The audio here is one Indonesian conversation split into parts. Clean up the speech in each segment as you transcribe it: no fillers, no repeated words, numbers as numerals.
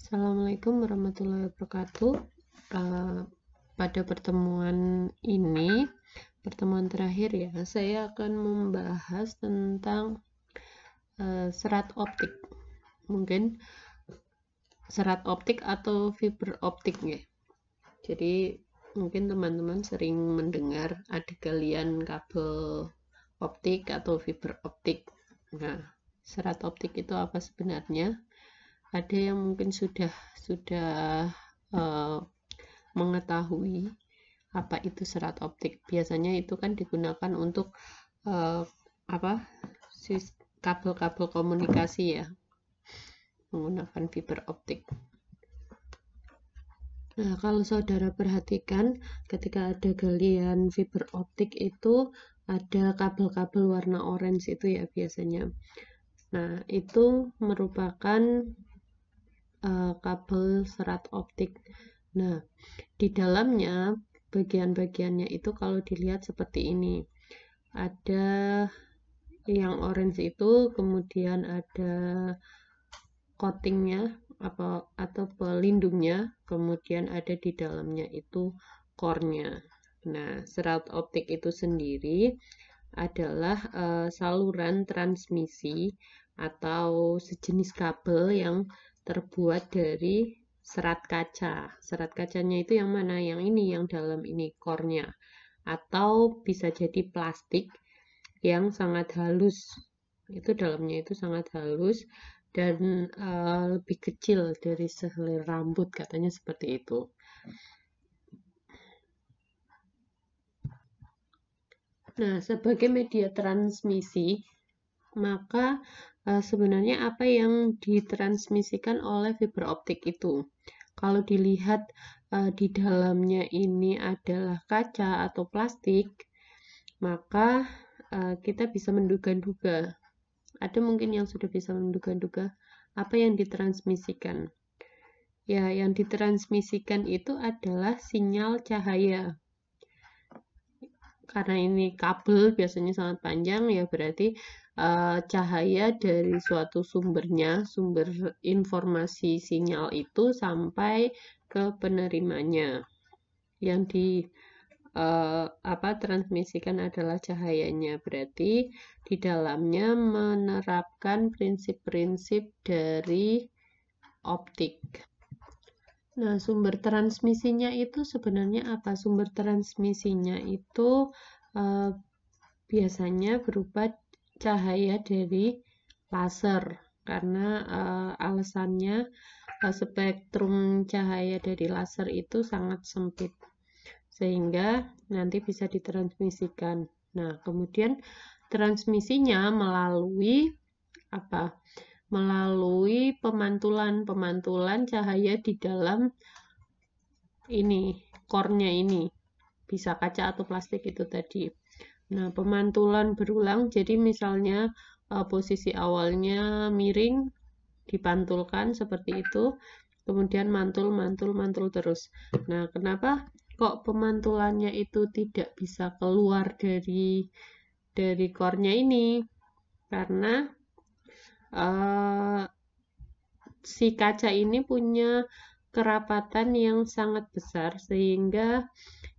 Assalamualaikum warahmatullahi wabarakatuh. Pada pertemuan ini, pertemuan terakhir ya, saya akan membahas tentang serat optik. Mungkin serat optik atau fiber optik ya. Jadi mungkin teman-teman sering mendengar ada galian kabel optik atau fiber optik. Nah, serat optik itu apa sebenarnya? Ada yang mungkin sudah mengetahui apa itu serat optik. Biasanya itu kan digunakan untuk kabel-kabel komunikasi ya, menggunakan fiber optik. Nah, kalau saudara perhatikan ketika ada galian fiber optik itu ada kabel-kabel warna orange itu ya biasanya. Nah, itu merupakan kabel serat optik. Nah, di dalamnya bagian-bagiannya itu kalau dilihat seperti ini. Ada yang orange itu, kemudian ada coatingnya atau pelindungnya, kemudian ada di dalamnya itu core-nya. Nah, serat optik itu sendiri adalah saluran transmisi atau sejenis kabel yang terbuat dari serat kaca. Serat kacanya itu yang mana? Yang ini, yang dalam ini core-nya. Atau bisa jadi plastik yang sangat halus. Itu dalamnya itu sangat halus dan lebih kecil dari sehelai rambut, katanya seperti itu. Nah, sebagai media transmisi, maka sebenarnya apa yang ditransmisikan oleh fiber optik itu? Kalau dilihat di dalamnya ini adalah kaca atau plastik, maka kita bisa menduga-duga. Ada mungkin yang sudah bisa menduga-duga apa yang ditransmisikan. Ya, yang ditransmisikan itu adalah sinyal cahaya. Karena ini kabel biasanya sangat panjang, ya berarti cahaya dari suatu sumbernya, sumber informasi sinyal itu sampai ke penerimanya. Yang transmisikan adalah cahayanya. Berarti di dalamnya menerapkan prinsip-prinsip dari optik. Nah, sumber transmisinya itu sebenarnya apa? Sumber transmisinya itu biasanya berupa cahaya dari laser, karena alasannya spektrum cahaya dari laser itu sangat sempit, sehingga nanti bisa ditransmisikan. Nah, kemudian transmisinya melalui apa? Melalui pemantulan cahaya di dalam ini, core-nya ini. Bisa kaca atau plastik itu tadi. Nah, pemantulan berulang, jadi misalnya posisi awalnya miring, dipantulkan seperti itu, kemudian mantul terus. Nah, kenapa kok pemantulannya itu tidak bisa keluar dari core-nya ini? Karena si kaca ini punya kerapatan yang sangat besar, sehingga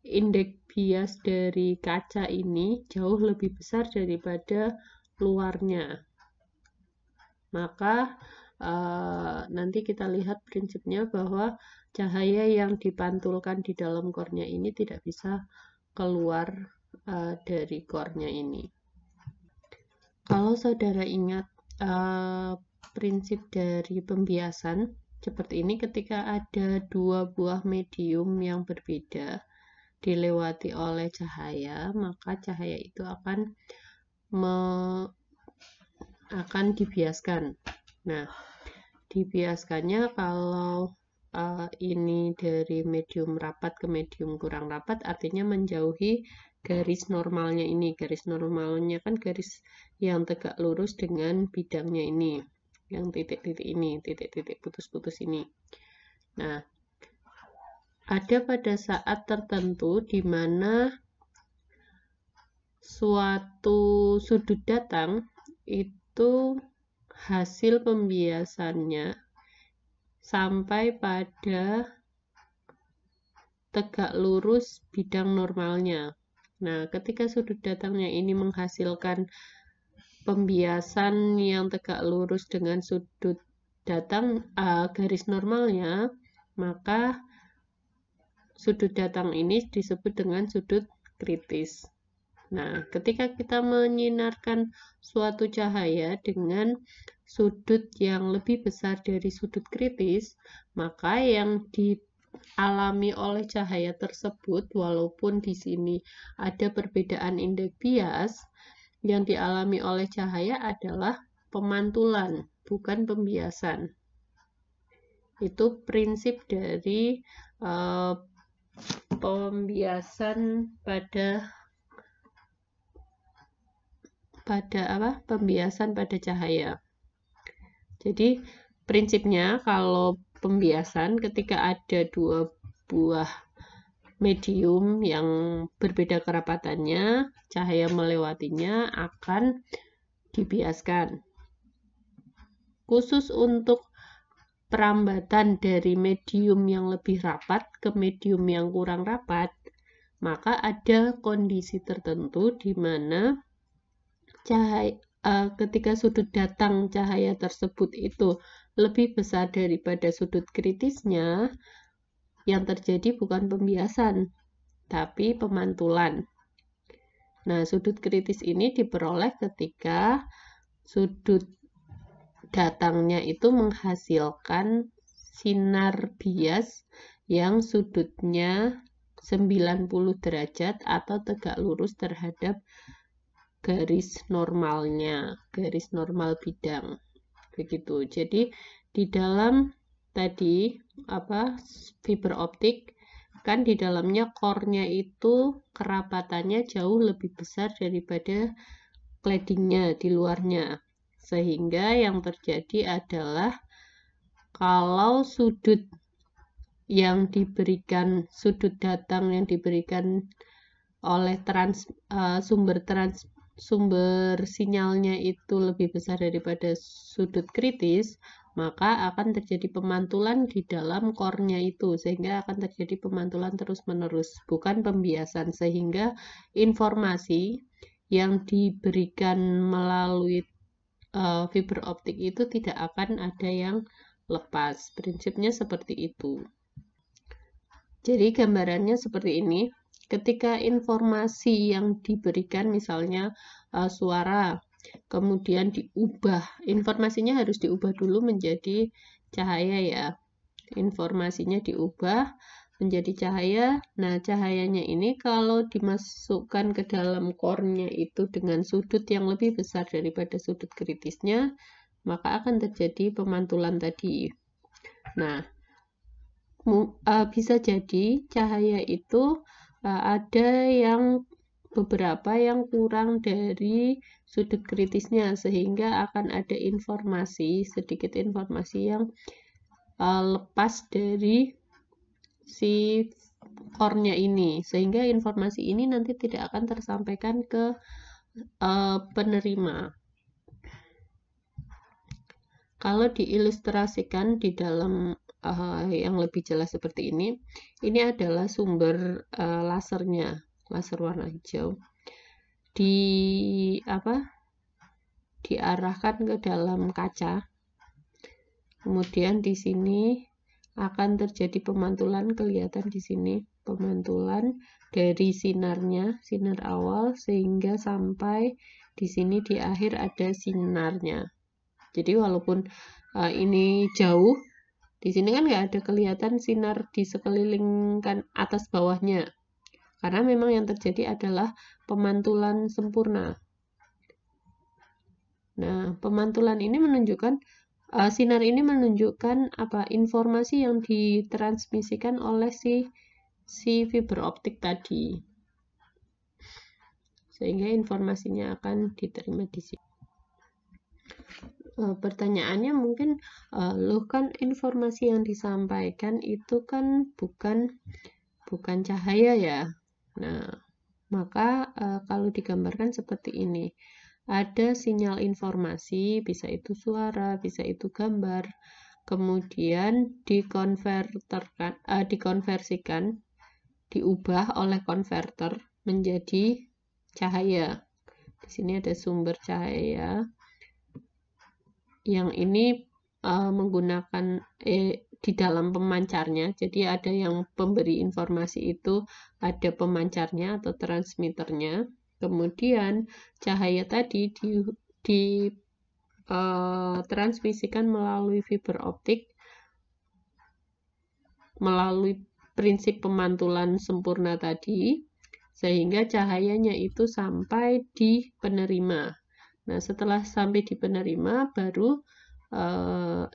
indeks bias dari kaca ini jauh lebih besar daripada luarnya. Maka nanti kita lihat prinsipnya bahwa cahaya yang dipantulkan di dalam core-nya ini tidak bisa keluar dari core-nya ini. Kalau saudara ingat prinsip dari pembiasan seperti ini, ketika ada dua buah medium yang berbeda dilewati oleh cahaya, maka cahaya itu akan dibiaskan. Nah, dibiaskannya kalau ini dari medium rapat ke medium kurang rapat, artinya menjauhi garis normalnya ini. Garis normalnya kan garis yang tegak lurus dengan bidangnya ini, yang titik-titik ini, titik-titik putus-putus ini. Nah, ada pada saat tertentu di mana suatu sudut datang itu hasil pembiasannya sampai pada tegak lurus bidang normalnya. Nah, ketika sudut datangnya ini menghasilkan pembiasan yang tegak lurus dengan sudut datang garis normalnya, maka sudut datang ini disebut dengan sudut kritis. Nah, ketika kita menyinarkan suatu cahaya dengan sudut yang lebih besar dari sudut kritis, maka yang dialami oleh cahaya tersebut, walaupun di sini ada perbedaan indeks bias, yang dialami oleh cahaya adalah pemantulan, bukan pembiasan. Itu prinsip dari pembiasan pembiasan pada cahaya. Jadi prinsipnya kalau pembiasan ketika ada dua buah medium yang berbeda kerapatannya, cahaya melewatinya akan dibiaskan. Khusus untuk perambatan dari medium yang lebih rapat ke medium yang kurang rapat, maka ada kondisi tertentu di mana cahaya ketika sudut datang cahaya tersebut itu lebih besar daripada sudut kritisnya, yang terjadi bukan pembiasan, tapi pemantulan. Nah, sudut kritis ini diperoleh ketika sudut datangnya itu menghasilkan sinar bias yang sudutnya 90 derajat atau tegak lurus terhadap garis normalnya, garis normal bidang. Begitu. Jadi di dalam tadi fiber optik kan di dalamnya core-nya itu kerapatannya jauh lebih besar daripada cladding-nya di luarnya. Sehingga yang terjadi adalah kalau sudut datang yang diberikan oleh sumber sinyalnya itu lebih besar daripada sudut kritis, maka akan terjadi pemantulan di dalam core-nya itu, sehingga akan terjadi pemantulan terus-menerus, bukan pembiasan, sehingga informasi yang diberikan melalui fiber optik itu tidak akan ada yang lepas. Prinsipnya seperti itu. Jadi gambarannya seperti ini. Ketika informasi yang diberikan misalnya suara, kemudian diubah, informasinya harus diubah dulu menjadi cahaya ya. Informasinya diubah menjadi cahaya. Nah, cahayanya ini kalau dimasukkan ke dalam core-nya itu dengan sudut yang lebih besar daripada sudut kritisnya, maka akan terjadi pemantulan tadi. Nah, bisa jadi cahaya itu ada yang beberapa yang kurang dari sudut kritisnya, sehingga akan ada sedikit informasi yang lepas dari si core-nya ini, sehingga informasi ini nanti tidak akan tersampaikan ke penerima. Kalau diilustrasikan di dalam yang lebih jelas seperti ini adalah sumber lasernya, laser warna hijau, diarahkan ke dalam kaca. Kemudian di sini akan terjadi pemantulan, kelihatan di sini pemantulan dari sinarnya, sinar awal, sehingga sampai di sini di akhir ada sinarnya. Jadi walaupun ini jauh, di sini kan nggak ada kelihatan sinar di sekeliling kan atas bawahnya, karena memang yang terjadi adalah pemantulan sempurna. Nah, pemantulan ini menunjukkan sinar ini menunjukkan informasi yang ditransmisikan oleh si fiber optik tadi, sehingga informasinya akan diterima di sini. Pertanyaannya mungkin, loh kan informasi yang disampaikan itu kan bukan cahaya ya. Nah, maka kalau digambarkan seperti ini. Ada sinyal informasi, bisa itu suara, bisa itu gambar, kemudian dikonversikan, diubah oleh konverter menjadi cahaya. Di sini ada sumber cahaya. Yang ini menggunakan di dalam pemancarnya. Jadi ada yang pemberi informasi itu ada pemancarnya atau transmitternya. Kemudian cahaya tadi transmisikan melalui fiber optik melalui prinsip pemantulan sempurna tadi, sehingga cahayanya itu sampai di penerima. Nah, setelah sampai di penerima, baru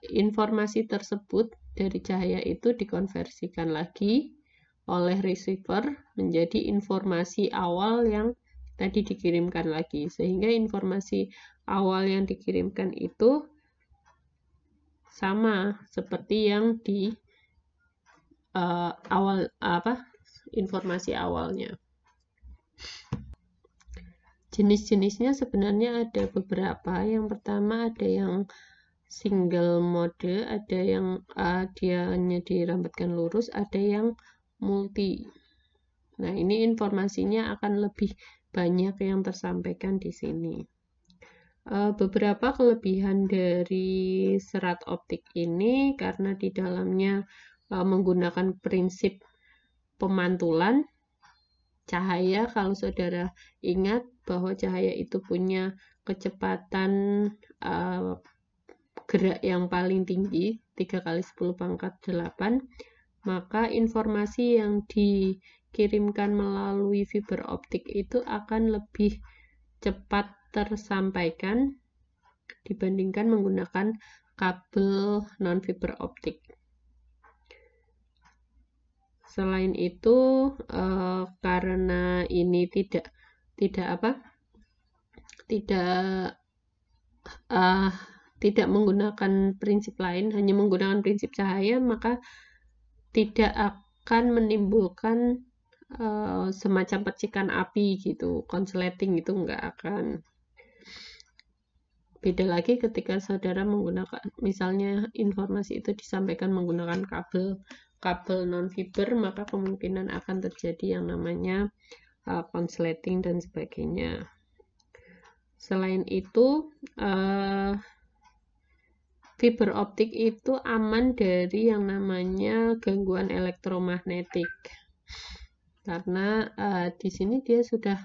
informasi tersebut dari cahaya itu dikonversikan lagi oleh receiver menjadi informasi awal yang tadi dikirimkan lagi, sehingga informasi awal yang dikirimkan itu sama seperti yang di informasi awalnya. Jenis-jenisnya sebenarnya ada beberapa. Yang pertama ada yang single mode, ada yang dia hanya dirambatkan lurus, ada yang multi. Nah, ini informasinya akan lebih banyak yang tersampaikan di sini. Beberapa kelebihan dari serat optik ini karena di dalamnya menggunakan prinsip pemantulan cahaya. Kalau saudara ingat bahwa cahaya itu punya kecepatan gerak yang paling tinggi 3 kali 10 pangkat 8, maka informasi yang dikirimkan melalui fiber optik itu akan lebih cepat tersampaikan dibandingkan menggunakan kabel non-fiber optik. Selain itu, karena ini tidak menggunakan prinsip lain, hanya menggunakan prinsip cahaya, maka tidak akan menimbulkan semacam percikan api gitu, konsleting itu enggak akan. Beda lagi ketika saudara menggunakan, misalnya informasi itu disampaikan menggunakan kabel non-fiber, maka kemungkinan akan terjadi yang namanya konsleting dan sebagainya. Selain itu, fiber optik itu aman dari yang namanya gangguan elektromagnetik. Karena di sini dia sudah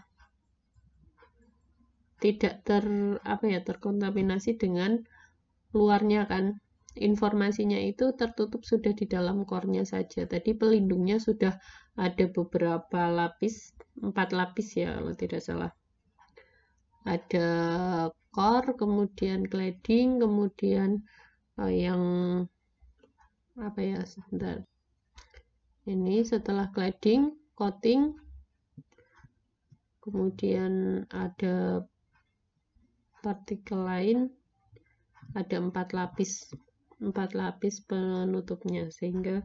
tidak terkontaminasi dengan luarnya kan. Informasinya itu tertutup sudah di dalam core-nya saja. Tadi pelindungnya sudah ada beberapa lapis, 4 lapis ya kalau tidak salah. Ada core, kemudian cladding, kemudian yang sebentar. Ini setelah cladding, coating, kemudian ada partikel lain, ada 4 lapis penutupnya sehingga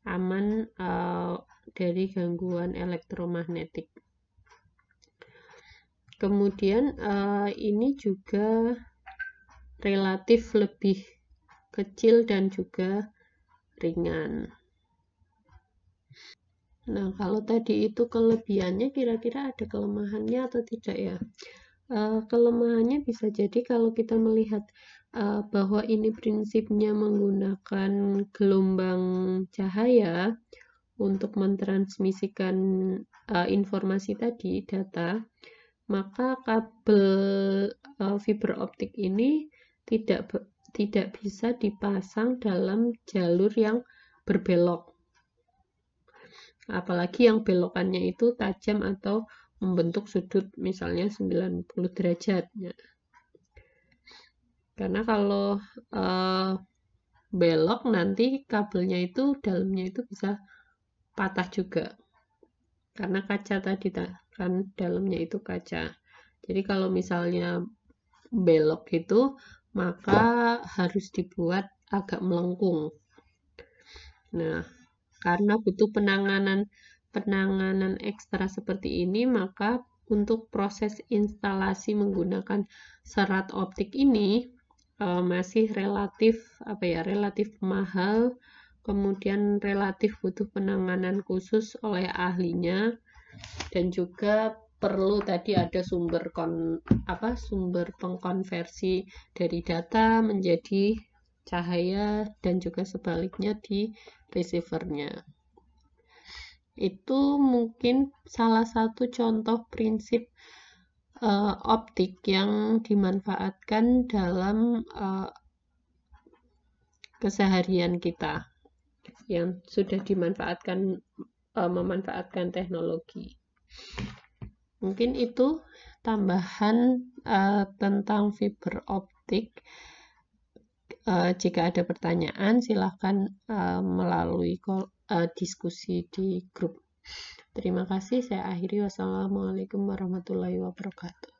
aman dari gangguan elektromagnetik. Kemudian ini juga relatif lebih kecil dan juga ringan. Nah, kalau tadi itu kelebihannya, kira-kira ada kelemahannya atau tidak ya? Kelemahannya bisa jadi kalau kita melihat bahwa ini prinsipnya menggunakan gelombang cahaya untuk mentransmisikan informasi tadi, data, maka kabel fiber optik ini tidak bisa dipasang dalam jalur yang berbelok. Apalagi yang belokannya itu tajam atau membentuk sudut misalnya 90 derajat. Karena kalau belok nanti kabelnya itu dalamnya itu bisa patah juga. Karena kaca tadi kan dalamnya itu kaca. Jadi kalau misalnya belok gitu, maka harus dibuat agak melengkung. Nah, karena butuh penanganan ekstra seperti ini, maka untuk proses instalasi menggunakan serat optik ini masih relatif mahal, kemudian relatif butuh penanganan khusus oleh ahlinya, dan juga perlu tadi ada sumber pengkonversi dari data menjadi cahaya dan juga sebaliknya di receivernya. Itu mungkin salah satu contoh prinsip optik yang dimanfaatkan dalam keseharian kita, yang sudah memanfaatkan teknologi. Mungkin itu tambahan tentang fiber optik. Jika ada pertanyaan, silahkan melalui diskusi di grup. Terima kasih, saya akhiri. Wassalamualaikum warahmatullahi wabarakatuh.